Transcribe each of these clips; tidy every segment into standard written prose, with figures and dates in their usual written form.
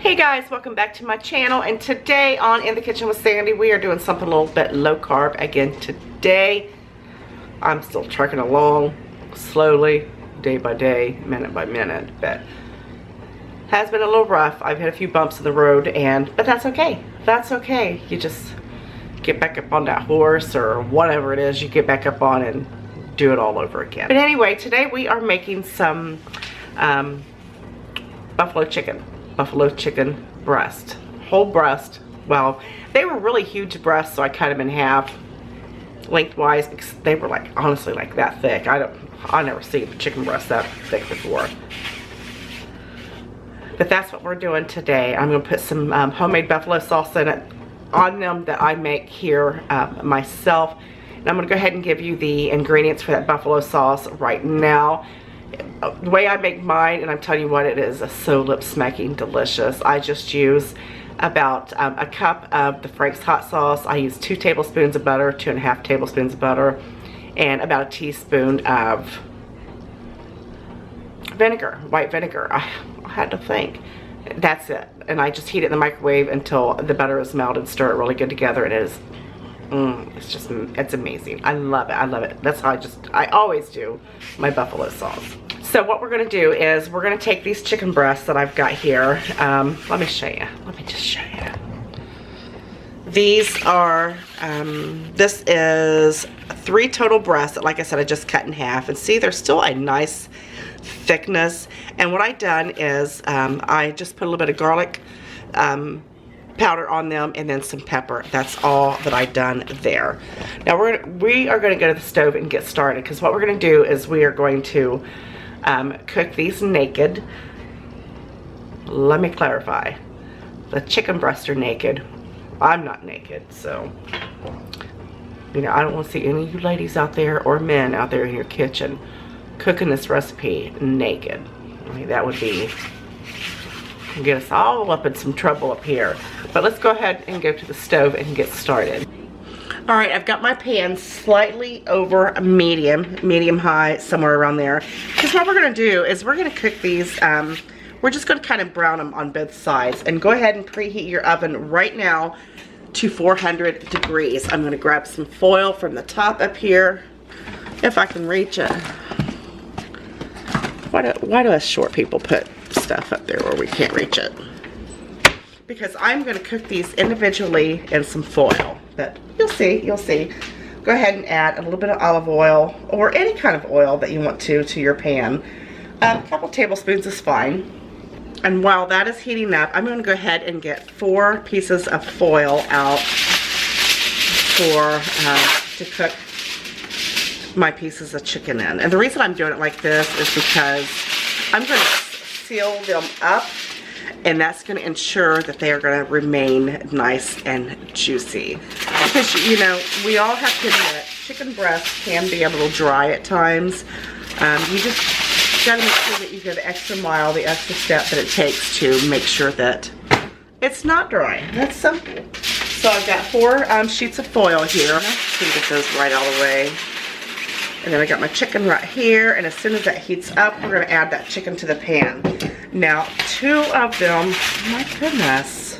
Hey guys, welcome back to my channel, and today on In the Kitchen with Sandy we are doing something a little bit low carb again today. I'm still trucking along slowly, day by day, minute by minute, but has been a little rough. I've had a few bumps in the road, but that's okay. That's okay. You just get back up on that horse or whatever it is you get back up on and do it all over again. But anyway, today we are making some buffalo chicken breast, whole breast. Well, they were really huge breasts, so I cut them in half lengthwise because they were like, honestly, like that thick. I never seen a chicken breast that thick before. But that's what we're doing today. I'm gonna put some homemade buffalo sauce in it on them that I make here myself. And I'm gonna go ahead and give you the ingredients for that buffalo sauce right now. The way I make mine, and I'm telling you what, it is so lip-smacking delicious. I just use about a cup of the Frank's hot sauce. I use 2 tablespoons of butter, 2.5 tablespoons of butter, and about a teaspoon of vinegar, white vinegar. I had to think. That's it. And I just heat it in the microwave until the butter is melted. Stir it really good together. It is, it's amazing. I love it. I love it. That's how I always do my buffalo sauce. So what we're going to do is we're going to take these chicken breasts that I've got here. Let me show you. Let me just show you. These are, this is 3 total breasts that, like I said, I just cut in half. And see, they're still a nice thickness. And what I've done is I just put a little bit of garlic powder on them and then some pepper. That's all that I've done there. Now we are going to go to the stove and get started, because what we're going to do is we are going to cook these naked. Let me clarify. The chicken breasts are naked. I'm not naked, so you know, I don't want to see any of you ladies out there or men out there in your kitchen cooking this recipe naked. I mean, that would be get us all up in some trouble up here. But let's go ahead and go to the stove and get started. All right, I've got my pan slightly over medium high, somewhere around there. Because what we're gonna do is we're gonna cook these, we're just gonna kind of brown them on both sides. And go ahead and preheat your oven right now to 400 degrees. I'm gonna grab some foil from the top up here, if I can reach it. Why do us short people put stuff up there where we can't reach it? Because I'm going to cook these individually in some foil, but you'll see. Go ahead and add a little bit of olive oil or any kind of oil that you want to your pan. A couple tablespoons is fine. And while that is heating up, I'm going to go ahead and get 4 pieces of foil out to cook my pieces of chicken in. And the reason I'm doing it like this is because I'm going to seal them up, and that's going to ensure that they are going to remain nice and juicy. Because, you know, we all have to admit, chicken breasts can be a little dry at times. You just got to make sure that you go the extra mile, the extra step that it takes to make sure that it's not dry. That's simple. So I've got 4 sheets of foil here. See if it goes right all the way. And then I got my chicken right here, and as soon as that heats up, we're going to add that chicken to the pan. Now, 2 of them, my goodness.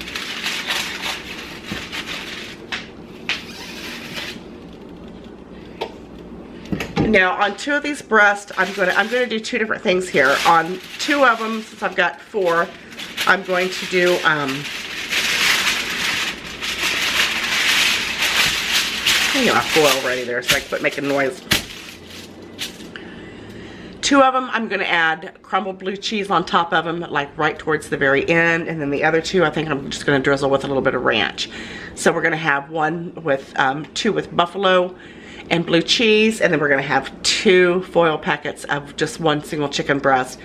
Now, on 2 of these breasts, I'm going to do 2 different things here. On 2 of them, since I've got 4, I'm going to do I got my foil ready there so I can quit making noise. 2 of them, I'm going to add crumbled blue cheese on top of them, like right towards the very end. And then the other 2, I think I'm just going to drizzle with a little bit of ranch. So we're going to have 2 with buffalo and blue cheese. And then we're going to have 2 foil packets of just 1 single chicken breast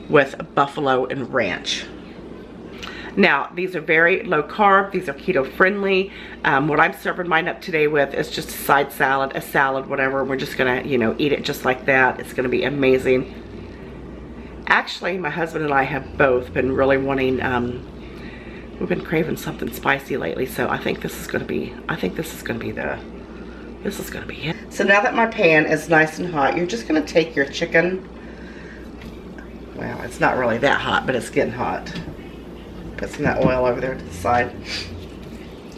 with buffalo and ranch. Now, these are very low carb. These are keto friendly. What I'm serving mine up today with is just a side salad, a salad, whatever. We're just gonna, you know, eat it just like that. It's gonna be amazing. Actually, my husband and I have both been really wanting, we've been craving something spicy lately, so I think this is gonna be, this is gonna be it. So now that my pan is nice and hot, you're just gonna take your chicken. Well, it's not really that hot, but it's getting hot. Put some of that oil over there to the side.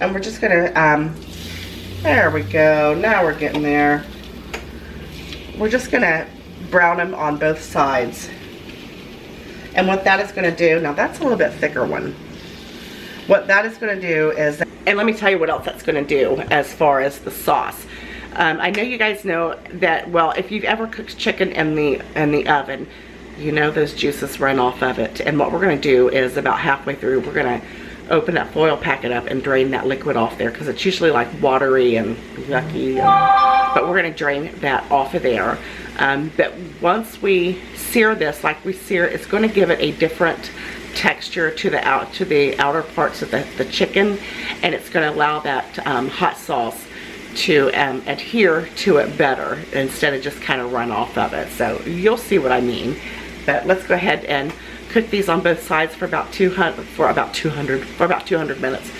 And we're just gonna, there we go. Now we're getting there. We're just gonna brown them on both sides. And what that is gonna do, now that's a little bit thicker one. What that is gonna do is, and let me tell you what else that's gonna do as far as the sauce. I know you guys know that, well, if you've ever cooked chicken in the oven, you know those juices run off of it. And what we're gonna do is about halfway through, we're gonna open that foil packet up and drain that liquid off there, because it's usually like watery and yucky. But we're gonna drain that off of there. But once we sear this, like we sear, it's gonna give it a different texture to the outer parts of the chicken, and it's gonna allow that hot sauce to adhere to it better instead of just kind of run off of it. So you'll see what I mean. But let's go ahead and cook these on both sides for about 200 minutes.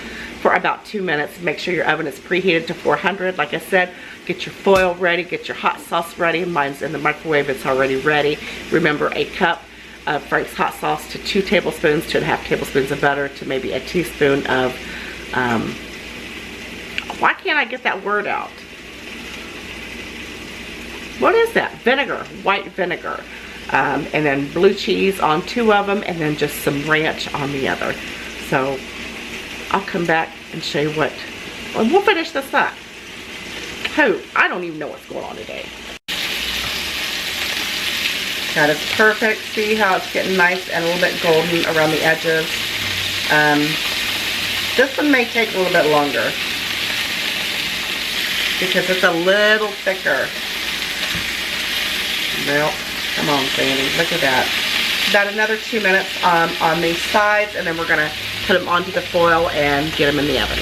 For about 2 minutes. Make sure your oven is preheated to 400. Like I said, get your foil ready, get your hot sauce ready. Mine's in the microwave, it's already ready. Remember, a cup of Frank's hot sauce to 2 tablespoons, 2.5 tablespoons of butter to maybe a teaspoon of, why can't I get that word out? What is that? Vinegar, white vinegar. And then blue cheese on 2 of them, and then just some ranch on the other. So I'll come back and show you what, well, we'll finish this up. I don't even know what's going on today. That is perfect. See how it's getting nice and a little bit golden around the edges. This one may take a little bit longer because it's a little thicker. Well, come on, Sandy, look at that. About another 2 minutes on these sides, and then we're gonna put them onto the foil and get them in the oven.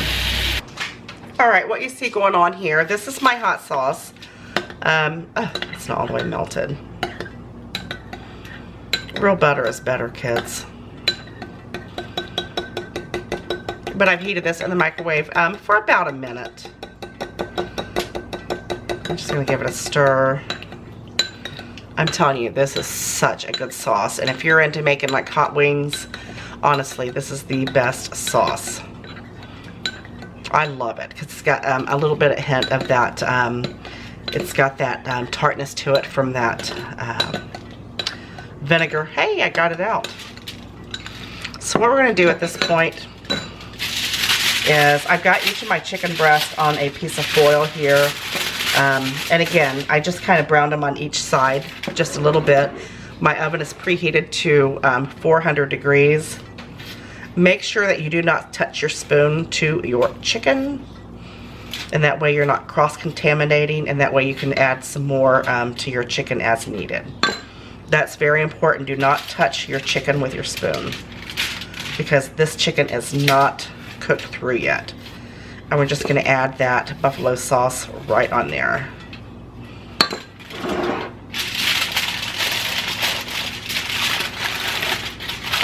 All right, what you see going on here, this is my hot sauce. It's not all the way melted. Real butter is better, kids. But I've heated this in the microwave for about a minute. I'm just gonna give it a stir. I'm telling you, this is such a good sauce. And if you're into making like hot wings, honestly, this is the best sauce. I love it because it's got a little bit of hint of that, it's got that tartness to it from that vinegar. Hey, I got it out. So what we're gonna do at this point is I've got each of my chicken breasts on a piece of foil here. And again, I just kind of browned them on each side just a little bit. My oven is preheated to 400 degrees. Make sure that you do not touch your spoon to your chicken, and that way you're not cross-contaminating, and that way you can add some more to your chicken as needed. That's very important. Do not touch your chicken with your spoon, because this chicken is not cooked through yet. And we're just going to add that buffalo sauce right on there.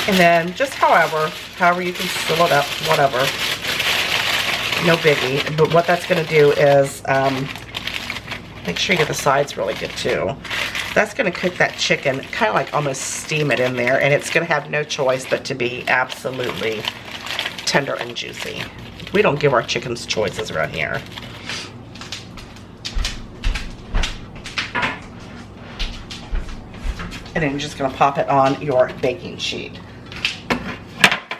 And then just however you can fill it up, whatever. No biggie. But what that's going to do is make sure you get the sides really good too. That's going to cook that chicken, kind of like almost steam it in there. And it's going to have no choice but to be absolutely tender and juicy. We don't give our chickens choices around here. And then you're just going to pop it on your baking sheet. We're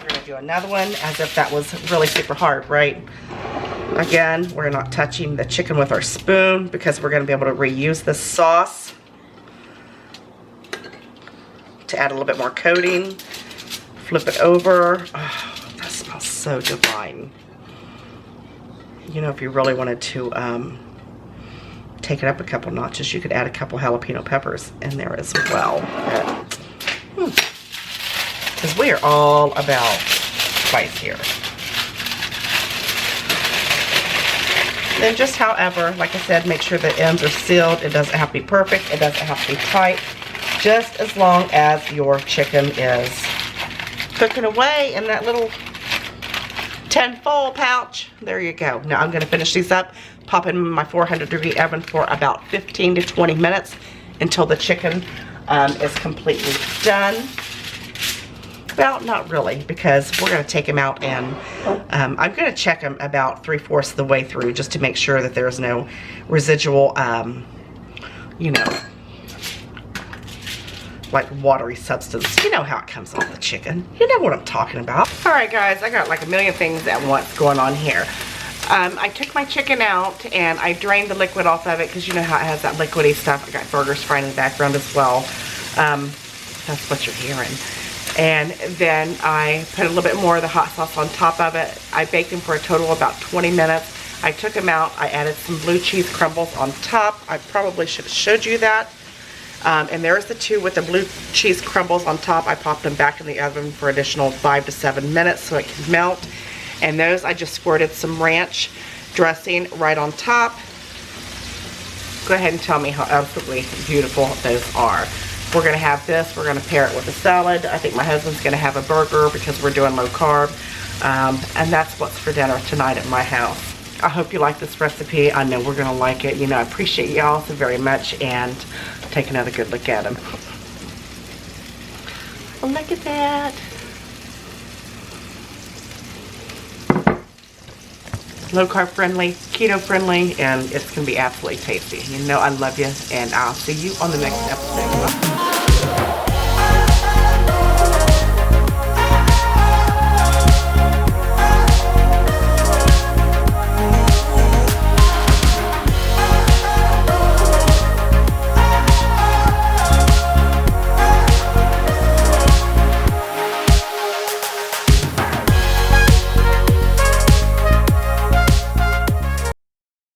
going to do another one as if that was really super hard, right? Again, we're not touching the chicken with our spoon because we're going to be able to reuse this sauce to add a little bit more coating. Flip it over. Oh, that smells so divine. You know, if you really wanted to take it up a couple notches, you could add a couple jalapeno peppers in there as well. Because we are all about spice here. Then just however, like I said, make sure the ends are sealed. It doesn't have to be perfect. It doesn't have to be tight. Just as long as your chicken is cooking away in that little tenfold pouch. There you go. Now I'm going to finish these up, pop in my 400-degree oven for about 15 to 20 minutes until the chicken is completely done. Well, not really, because we're going to take them out and I'm going to check them about 3/4 of the way through just to make sure that there's no residual, you know, like watery substance. You know how it comes off the chicken. You know what I'm talking about. All right, guys, I got like a million things at once going on here. I took my chicken out and I drained the liquid off of it because you know how it has that liquidy stuff. I got burgers frying in the background as well. That's what you're hearing. And then I put a little bit more of the hot sauce on top of it. I baked them for a total of about 20 minutes. I took them out. I added some blue cheese crumbles on top. I probably should have showed you that. And there's the two with the blue cheese crumbles on top. I popped them back in the oven for additional 5 to 7 minutes so it can melt. And those I just squirted some ranch dressing right on top. Go ahead and tell me how absolutely beautiful those are. We're going to have this. We're going to pair it with a salad. I think my husband's going to have a burger because we're doing low carb. And that's what's for dinner tonight at my house. I hope you like this recipe. I know we're going to like it. You know, I appreciate y'all so very much. And take another good look at them. Oh, look at that. Low carb friendly, keto friendly, and it's going to be absolutely tasty. You know I love you, and I'll see you on the next episode.